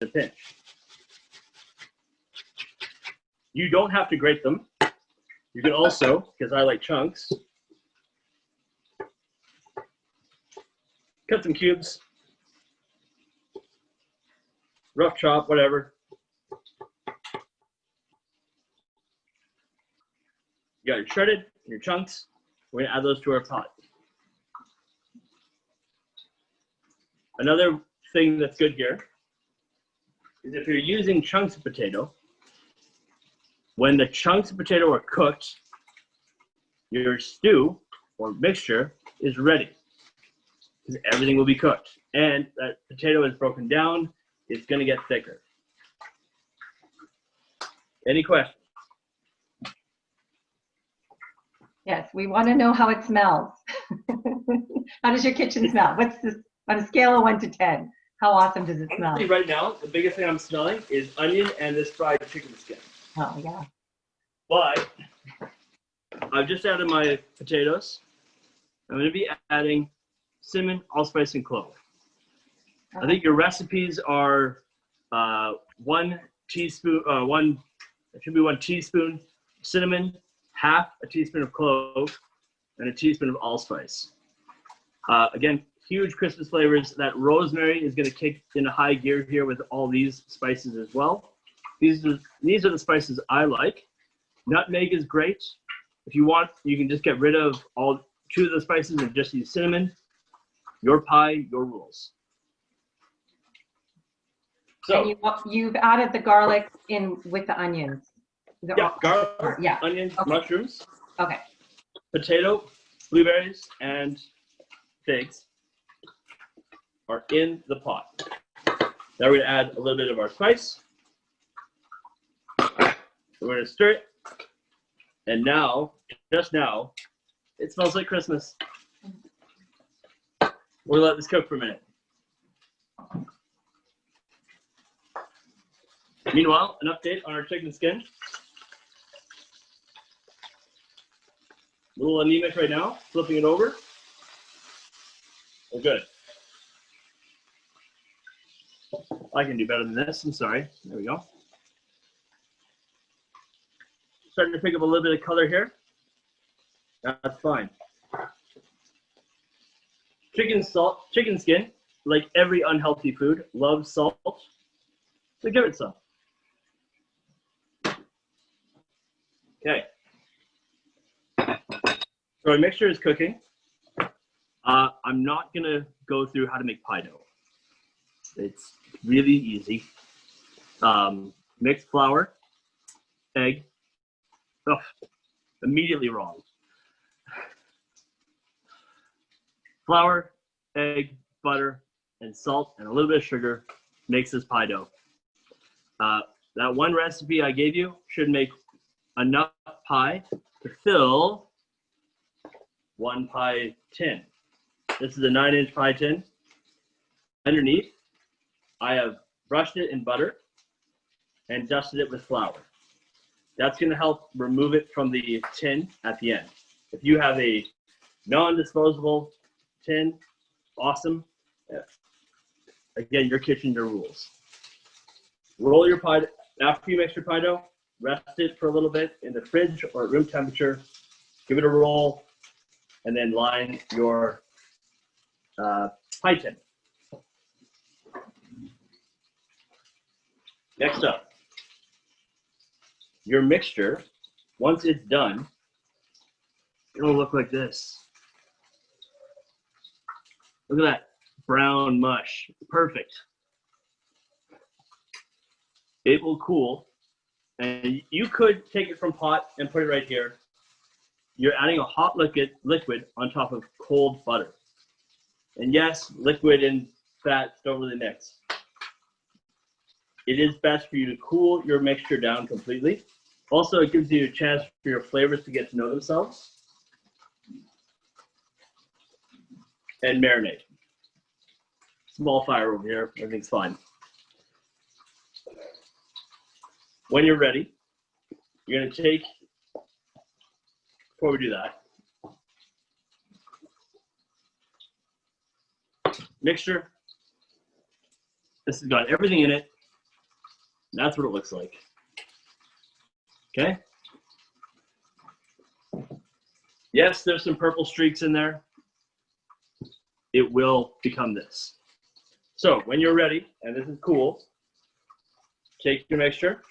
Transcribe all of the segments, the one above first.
a pinch. You don't have to grate them. You can also, because I like chunks, cut some cubes, rough chop, whatever. You got your shredded and your chunks. We're gonna add those to our pot. Another thing that's good here is if you're using chunks of potato, when the chunks of potato are cooked, your stew or mixture is ready because everything will be cooked. And that potato is broken down, it's gonna get thicker. Any questions? Yes, we want to know how it smells. How does your kitchen smell? What's this on a scale of 1 to 10? How awesome does it smell? Honestly, right now, the biggest thing I'm smelling is onion and this fried chicken skin. Oh, yeah. But I've just added my potatoes. I'm going to be adding cinnamon, allspice, and clove. I think your recipes are 1 teaspoon, it should be 1 teaspoon cinnamon, half a teaspoon of clove, and a teaspoon of allspice. Again, huge Christmas flavors. That rosemary is going to kick into high gear here with all these spices as well. These are the spices I like. Nutmeg is great. If you want, you can just get rid of all 2 of the spices and just use cinnamon. Your pie, your rules. So and you've added the garlic in with the onions. Yeah, garlic, yeah. Onions, okay. Mushrooms, okay. Potato, blueberries, and figs are in the pot. Now we're going to add a little bit of our spice. We're going to stir it. And now, just now, it smells like Christmas. We'll let this cook for a minute. Meanwhile, an update on our chicken skin. A little anemic right now, flipping it over. Oh, good. I can do better than this, I'm sorry. There we go. Starting to pick up a little bit of color here. That's fine. Chicken skin, like every unhealthy food, loves salt. So give it some. Okay. So our mixture is cooking. I'm not gonna go through how to make pie dough. It's really easy. Mix flour, egg. Oh, immediately wrong. Flour, egg, butter, and salt, and a little bit of sugar makes this pie dough. That one recipe I gave you should make enough pie to fill 1 pie tin. This is a 9-inch pie tin. Underneath, I have brushed it in butter and dusted it with flour. That's going to help remove it from the tin at the end. If you have a non-disposable tin, awesome. Again, your kitchen, your rules. Roll your pie, after you mix your pie dough, rest it for a little bit in the fridge or at room temperature. Give it a roll, and then line your pie tin. Next up, your mixture, once it's done, it'll look like this. Look at that brown mush, perfect. It will cool, and you could take it from pot and put it right here. You're adding a hot liquid on top of cold butter. And yes, liquid and fat don't really mix. It is best for you to cool your mixture down completely. Also, it gives you a chance for your flavors to get to know themselves. And marinate. Small fire over here, everything's fine. When you're ready, you're gonna take, before we do that, mixture. This has got everything in it. That's what it looks like. Okay. Yes, there's some purple streaks in there. It will become this. So when you're ready, and this is cool, take your mixture,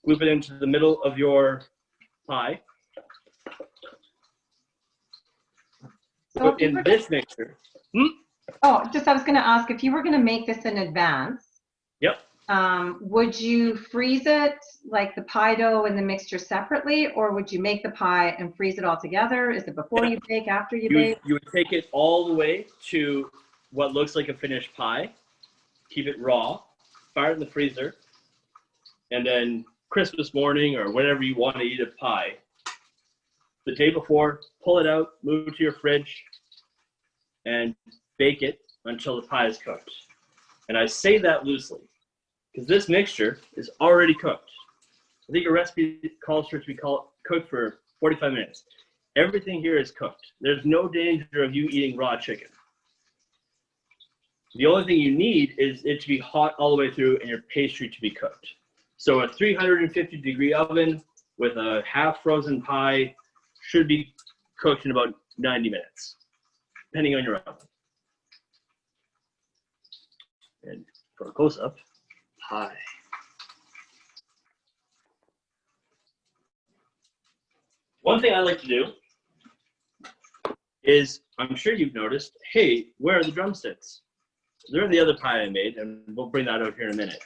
scoop it into the middle of your pie. So Put in this mixture. Oh, I was going to ask, if you were going to make this in advance, Yep. Would you freeze it, like the pie dough and the mixture separately, or would you make the pie and freeze it all together? Is it before you bake, after you bake? You would take it all the way to what looks like a finished pie, keep it raw, fire it in the freezer, and then Christmas morning or whenever you want to eat a pie, the day before, pull it out, move it to your fridge, and bake it until the pie is cooked. And I say that loosely, because this mixture is already cooked. I think your recipe calls for it to be cooked for 45 minutes. Everything here is cooked. There's no danger of you eating raw chicken. The only thing you need is it to be hot all the way through and your pastry to be cooked. So a 350-degree oven with a half-frozen pie should be cooked in about 90 minutes, depending on your oven. And for a close-up, pie. One thing I like to do is, I'm sure you've noticed, hey, where are the drumsticks? They're in the other pie I made, and we'll bring that out here in a minute.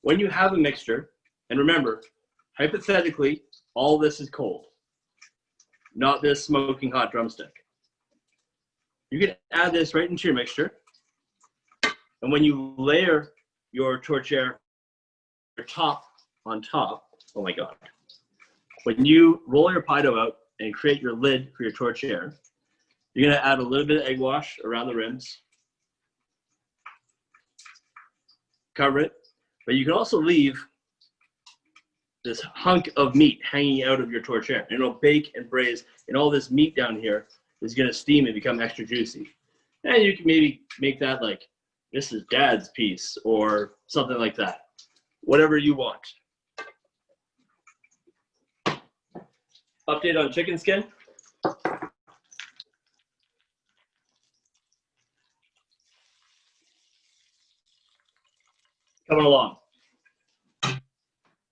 When you have a mixture, and remember, hypothetically, all this is cold, not this smoking hot drumstick. You can add this right into your mixture, and when you layer your tourtiere top on top, oh my God. When you roll your pie dough out and create your lid for your tourtiere, you're gonna add a little bit of egg wash around the rims, cover it, but you can also leave this hunk of meat hanging out of your tourtiere. And it'll bake and braise, and all this meat down here is gonna steam and become extra juicy. And you can maybe make that like, this is Dad's piece, or something like that. Whatever you want. Update on chicken skin. Coming along.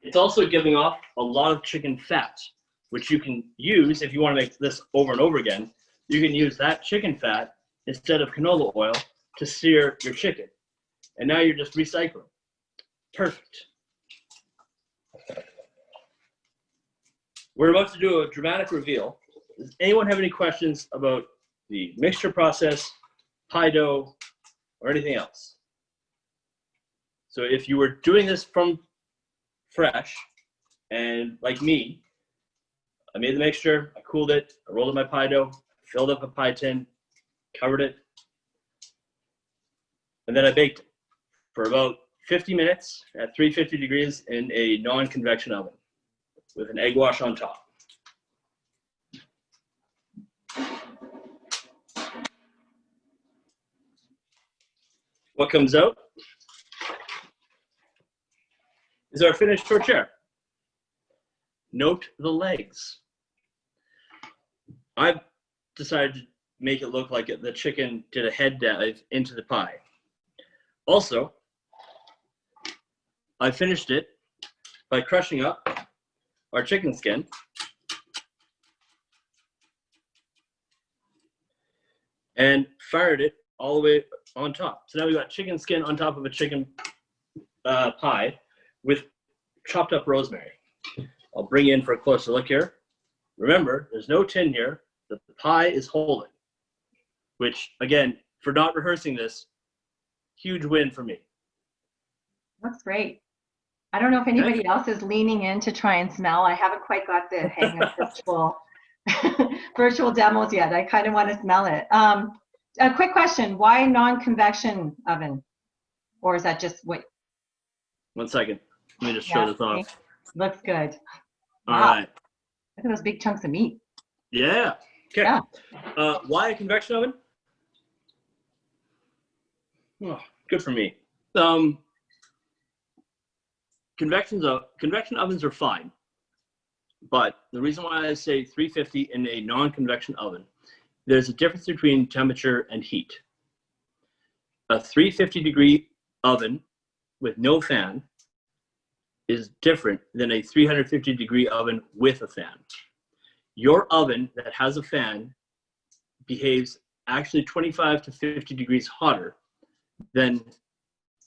It's also giving off a lot of chicken fat, which you can use if you want to make this over and over again. You can use that chicken fat instead of canola oil to sear your chicken. And now you're just recycling. Perfect. We're about to do a dramatic reveal. Does anyone have any questions about the mixture process, pie dough, or anything else? So if you were doing this from fresh, and like me, I made the mixture, I cooled it, I rolled up my pie dough, filled up a pie tin, covered it, and then I baked it for about 50 minutes at 350 degrees in a non-convection oven with an egg wash on top. What comes out is our finished tourtiere. Note the legs. I've decided to make it look like the chicken did a head dive into the pie. Also, I finished it by crushing up our chicken skin and fired it all the way on top. So now we got chicken skin on top of a chicken pie with chopped up rosemary. I'll bring you in for a closer look here. Remember, there's no tin here that the pie is holding, which again, for not rehearsing this, huge win for me. That's great. I don't know if anybody else is leaning in to try and smell. I haven't quite got the hang of virtual demos yet. I kind of want to smell it. A quick question, why non-convection oven? Or is that just what? 1 second, let me just show this off. Looks good. All Wow. right. Look at those big chunks of meat. Yeah, okay. Yeah. Why a convection oven? Oh, good for me. Convection ovens are fine, but the reason why I say 350 in a non-convection oven, there's a difference between temperature and heat. A 350-degree oven with no fan is different than a 350-degree oven with a fan. Your oven that has a fan behaves actually 25 to 50 degrees hotter than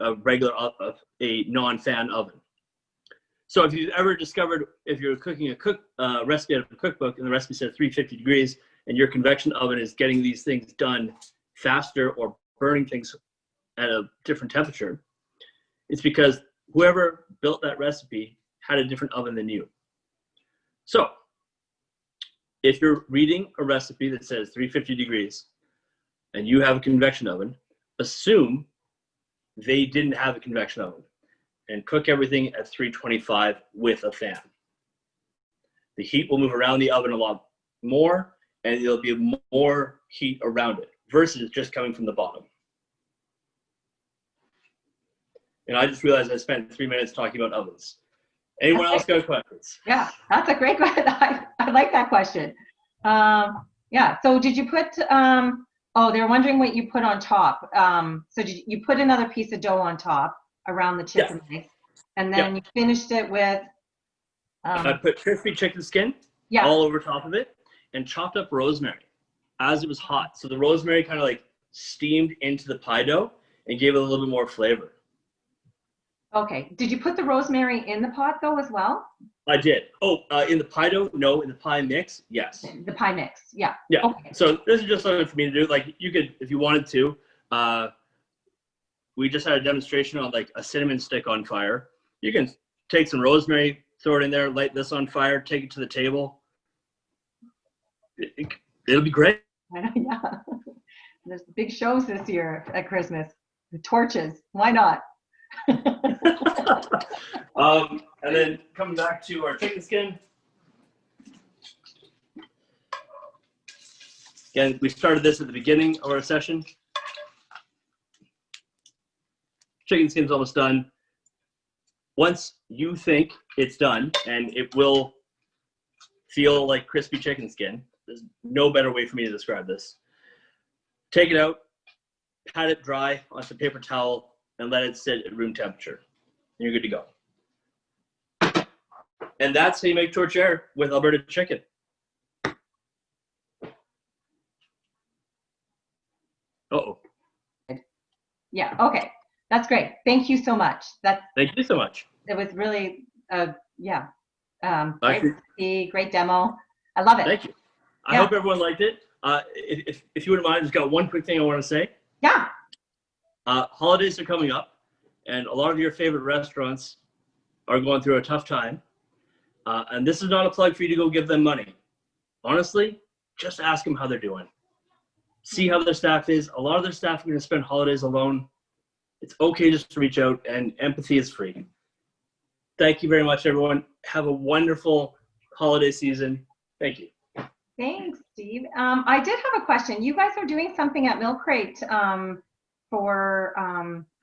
a regular, a non-fan oven. So if you've ever discovered, if you're cooking a recipe out of a cookbook and the recipe says 350 degrees and your convection oven is getting these things done faster or burning things at a different temperature, it's because whoever built that recipe had a different oven than you. So if you're reading a recipe that says 350 degrees and you have a convection oven, assume they didn't have a convection oven and cook everything at 325 with a fan. The heat will move around the oven a lot more and there'll be more heat around it versus just coming from the bottom. And I just realized I spent 3 minutes talking about ovens. Anyone else got questions? Yeah, that's a great question. I like that question. Yeah, so did you put, oh, they're wondering what you put on top. So did you put another piece of dough on top around the chicken legs, and then you finished it with? I put crispy chicken skin all over top of it and chopped up rosemary as it was hot. So the rosemary kind of like steamed into the pie dough and gave it a little bit more flavor. Okay. Did you put the rosemary in the pot though as well? I did. Oh, in the pie dough? No. In the pie mix? Yes. The pie mix, yeah. Yeah. Okay. So this is just something for me to do. Like you could, if you wanted to, we just had a demonstration on like a cinnamon stick on fire. You can take some rosemary, throw it in there, light this on fire, take it to the table. It'll be great. Yeah. There's big shows this year at Christmas. The torches. Why not? And then coming back to our chicken skin. Again, we started this at the beginning of our session. Chicken skin's almost done. Once you think it's done, and it will feel like crispy chicken skin, there's no better way for me to describe this. Take it out, pat it dry on some paper towel, and let it sit at room temperature. And you're good to go. And that's how you make tourtiere with Alberta chicken. Uh-oh. Yeah, okay. That's great. Thank you so much. Thank you so much. It was really, great demo. I love it. Thank you. I hope everyone liked it. If you wouldn't mind, I just got one quick thing I want to say. Yeah. Holidays are coming up, and a lot of your favorite restaurants are going through a tough time. And this is not a plug for you to go give them money. Honestly, just ask them how they're doing. See how their staff is. A lot of their staff are going to spend holidays alone. It's okay just to reach out, and empathy is free. Thank you very much, everyone. Have a wonderful holiday season. Thank you. Thanks, Steve. I did have a question. You guys are doing something at Milk Crate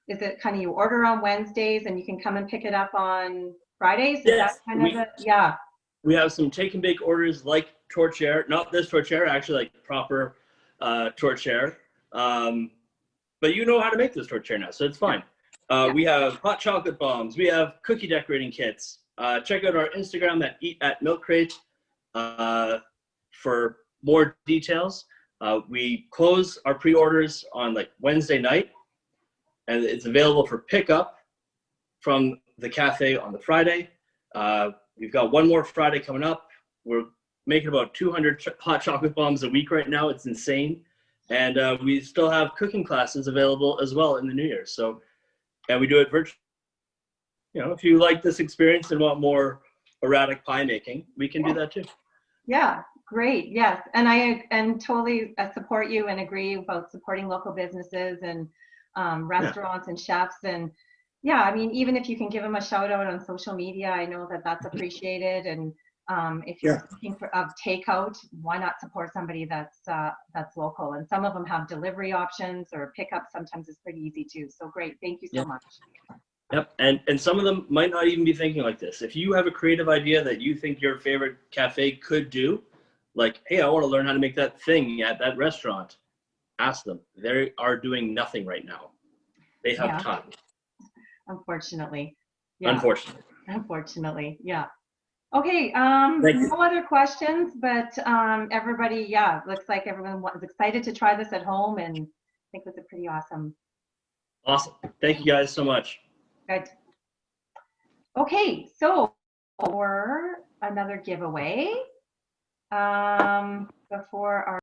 is it kind of you order on Wednesdays and you can come and pick it up on Fridays? Is yes, that kind of it? Yeah. We have some take and bake orders like tourtiere, not this tourtiere, actually like proper tourtiere. But you know how to make this tourtiere now, so it's fine. We have hot chocolate bombs. We have cookie decorating kits. Check out our Instagram at Eat at Milk Crate for more details. We close our pre-orders on like Wednesday night, and it's available for pickup from the cafe on the Friday. We've got one more Friday coming up. We're making about 200 hot chocolate bombs a week right now. It's insane. And we still have cooking classes available as well in the new year. So, and we do it virtually. You know, if you like this experience and want more erratic pie making, we can do that too. Yeah, great. Yes. And I totally support you and agree about supporting local businesses and restaurants and chefs. And yeah, I mean, even if you can give them a shout out on social media, I know that that's appreciated. And If you're thinking of takeout, why not support somebody that's local? And some of them have delivery options or pickup. Sometimes it's pretty easy too. So great. Thank you so much. Yep, and some of them might not even be thinking like this. If you have a creative idea that you think your favorite cafe could do, like, hey, I want to learn how to make that thing at that restaurant, ask them. They are doing nothing right now. They have time. Unfortunately. Unfortunately, yeah. Okay, no other questions, but everybody, looks like everyone was excited to try this at home, and I think it was a pretty awesome. Awesome. Thank you guys so much. Good. Okay, so for another giveaway, before our